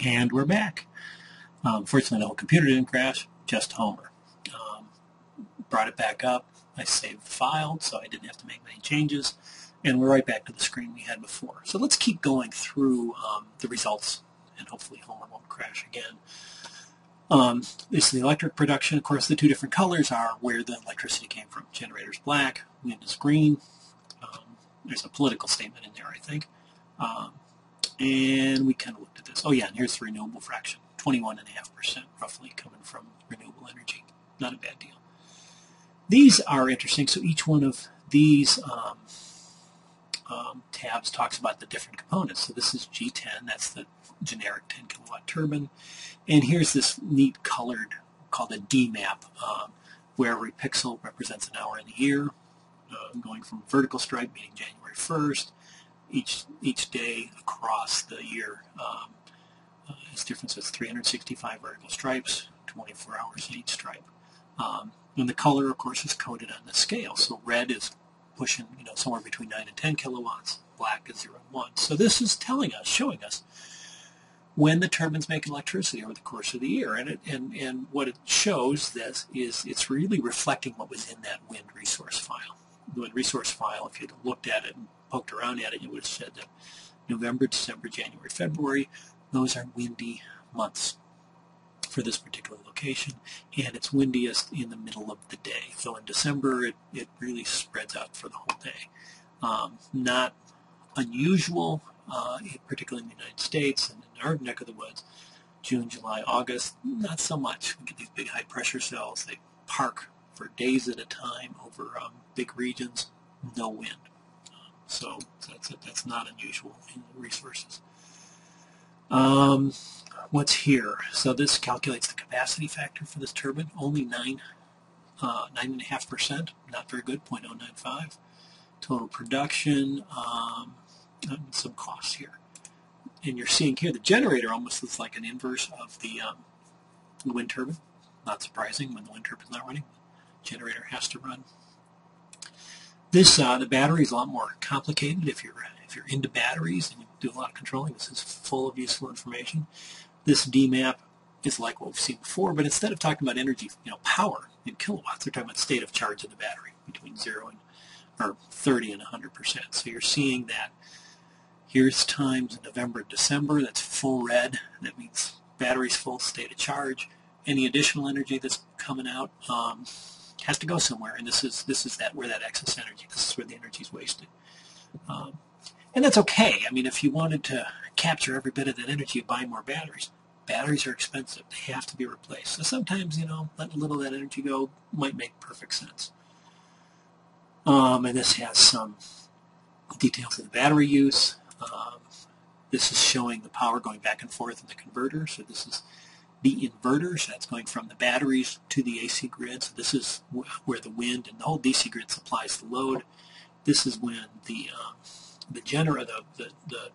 And we're back. Fortunately, the whole computer didn't crash, just Homer. Brought it back up. I saved the file, so I didn't have to make many changes. And we're right back to the screen we had before. So let's keep going through the results, and hopefully Homer won't crash again. This is the electric production. Of course, the two different colors are where the electricity came from. Generator's black, wind is green. There's a political statement in there, I think. And we kind of looked at this. Oh yeah, and here's the renewable fraction. 21.5% roughly coming from renewable energy. Not a bad deal. These are interesting. So each one of these tabs talks about the different components. So this is G10. That's the generic 10 kilowatt turbine. And here's this neat colored called a Dmap, where every pixel represents an hour in the year, going from vertical stripe, meaning January 1st. Each day across the year is different. So it's 365 vertical stripes, 24 hours in each stripe. And the color, of course, is coded on the scale. So red is pushing, somewhere between 9 and 10 kilowatts. Black is 0 and 1. So this is showing us when the turbines make electricity over the course of the year. And what it shows this is it's really reflecting what was in that wind resource file. The wind resource file, if you'd looked at it and poked around at it, you would have said that November, December, January, February, those are windy months for this particular location, and it's windiest in the middle of the day. So in December, it really spreads out for the whole day. Not unusual, particularly in the United States and in our neck of the woods. June, July, August, not so much. We get these big high-pressure cells. They park for days at a time over big regions, no wind. So that's not unusual in the resources. What's here? So this calculates the capacity factor for this turbine. Only 9.5%. Not very good. 0.095. Total production. Some costs here. And you're seeing here the generator almost looks like an inverse of the wind turbine. Not surprising when the wind turbine's not running. The generator has to run. This the battery is a lot more complicated. If you're into batteries and you do a lot of controlling, this is full of useful information. This Dmap is like what we've seen before, but instead of talking about energy, power in kilowatts, they're talking about state of charge of the battery between 30 and 100%. So you're seeing that here's times in November and December. That's full red. That means battery's full state of charge. Any additional energy that's coming out has to go somewhere, and this is where that excess energy. This is where the energy is wasted. And that's okay. I mean, if you wanted to capture every bit of that energy, you buy more batteries. Batteries are expensive. They have to be replaced. So sometimes, letting a little of that energy go might make perfect sense. And this has some details of the battery use. This is showing the power going back and forth in the converter. So this is the inverter. So that's going from the batteries to the AC grid. So this is where the wind and the whole DC grid supplies the load. This is when the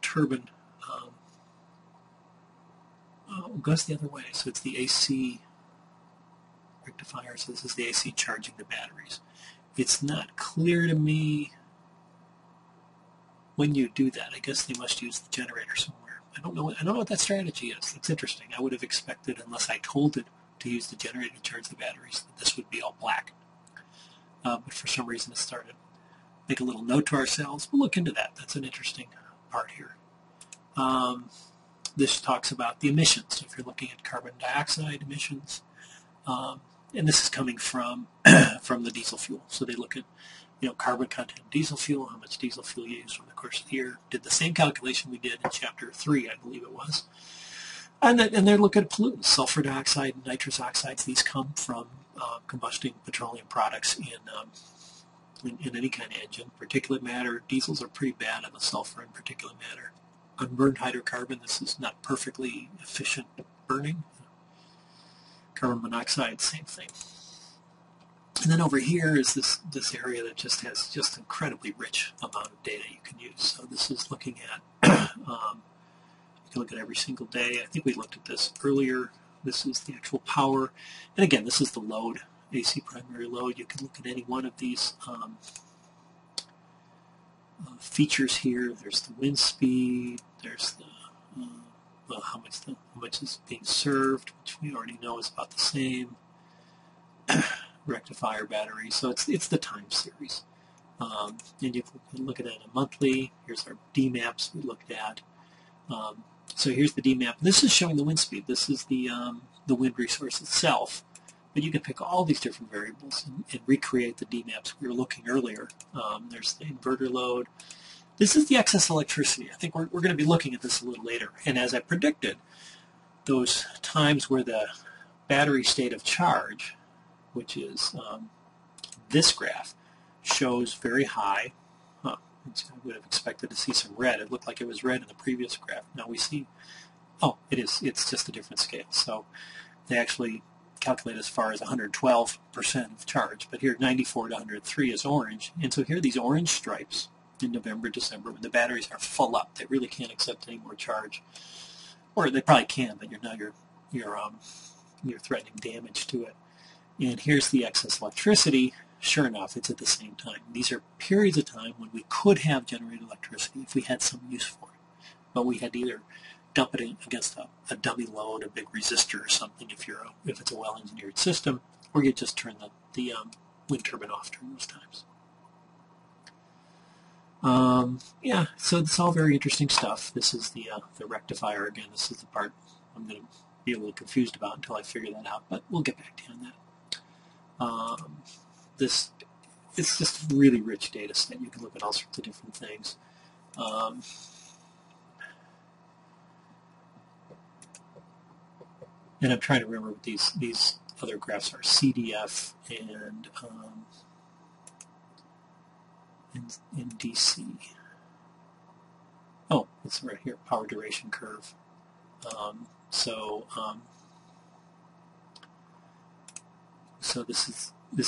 turbine goes the other way. So it's the AC rectifier. So this is the AC charging the batteries. It's not clear to me when you do that. I guess they must use the generator somewhere. I don't know what that strategy is. It's interesting. I would have expected, unless I told it to use the generator to charge the batteries, that this would be all black. But for some reason it started. Make a little note to ourselves. We'll look into that. That's an interesting part here. This talks about the emissions. So if you're looking at carbon dioxide emissions, and this is coming from the diesel fuel. So they look at carbon content of diesel fuel, how much diesel fuel you use over the course of the year. Did the same calculation we did in Chapter 3, I believe it was. And they're looking at pollutants, sulfur dioxide, and nitrous oxides. These come from combusting petroleum products in any kind of engine. Particulate matter, diesels are pretty bad on the sulfur and particulate matter. Unburned hydrocarbon, this is not perfectly efficient burning. Carbon monoxide, same thing. And then over here is this area that just has just incredibly rich amount of data you can use. So this is looking at, you can look at every single day. I think we looked at this earlier. This is the actual power. And again, this is the load, AC primary load. You can look at any one of these features here. There's the wind speed. There's the how much is being served, which we already know is about the same. Rectifier battery, so it's the time series. And you can look at it on a monthly. Here's our Dmaps we looked at. So here's the Dmap. This is showing the wind speed. This is the wind resource itself. But you can pick all these different variables and recreate the Dmaps we were looking earlier. There's the inverter load. This is the excess electricity. I think we're going to be looking at this a little later. And as I predicted, those times where the battery state of charge, which is this graph, shows very high. I would have expected to see some red. It looked like it was red in the previous graph. Now we see, oh, it is. It's just a different scale. So they actually calculate as far as 112% of charge. But here, 94 to 103 is orange. And so here are these orange stripes in November, December, when the batteries are full up. They really can't accept any more charge. Or they probably can, but you're threatening damage to it. And here's the excess electricity. Sure enough, it's at the same time. These are periods of time when we could have generated electricity if we had some use for it. But we had to either dump it against a dummy load, a big resistor or something if it's a well-engineered system, or you just turn the wind turbine off during those times. Yeah, so it's all very interesting stuff. This is the rectifier again. This is the part I'm going to be a little confused about until I figure that out, but we'll get back to you on that. It's just a really rich data set. You can look at all sorts of different things. And I'm trying to remember what these other graphs are. CDF and DC. Oh, it's right here, power duration curve. So this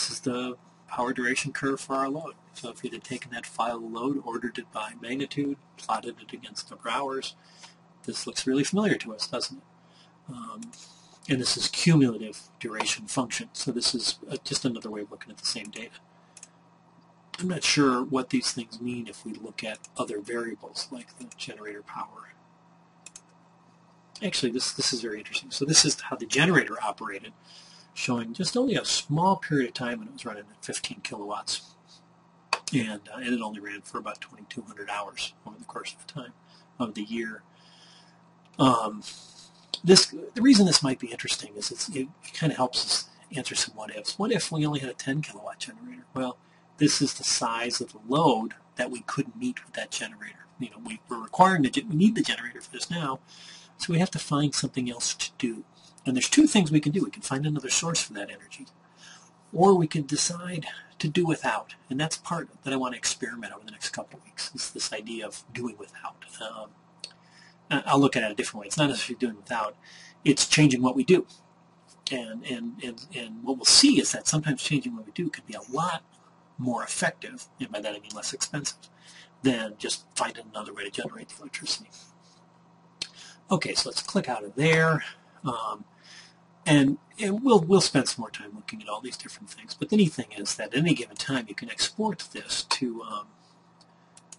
is the power duration curve for our load. So if you'd have taken that file load, ordered it by magnitude, plotted it against number of hours, this looks really familiar to us, doesn't it? And this is cumulative duration function. So this is just another way of looking at the same data. I'm not sure what these things mean if we look at other variables like the generator power. Actually, this is very interesting. So this is how the generator operated, showing just only a small period of time when it was running at 15 kilowatts. And it only ran for about 2,200 hours over the course of the time of the year. The reason this might be interesting is it kind of helps us answer some what-ifs. What if we only had a 10 kilowatt generator? Well, this is the size of the load that we couldn't meet with that generator. You know, we're requiring we need the generator for this now, so we have to find something else to do. And there's two things we can do. We can find another source for that energy, or we can decide to do without. And that's part that I want to experiment over the next couple of weeks, is this idea of doing without. I'll look at it a different way. It's not necessarily doing without. It's changing what we do. And what we'll see is that sometimes changing what we do can be a lot more effective, and by that I mean less expensive, than just finding another way to generate the electricity. Okay, so let's click out of there. And we'll spend some more time looking at all these different things. But the neat thing is that at any given time you can export this to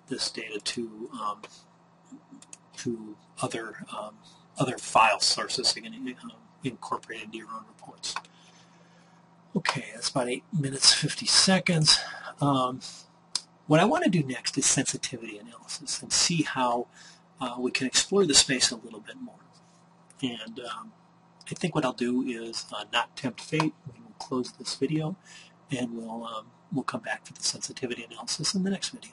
this data to other file sources so you can incorporate into your own reports. Okay, that's about 8 minutes 50 seconds. What I want to do next is sensitivity analysis and see how we can explore the space a little bit more. And I think what I'll do is not tempt fate. We'll close this video, and we'll come back to the sensitivity analysis in the next video.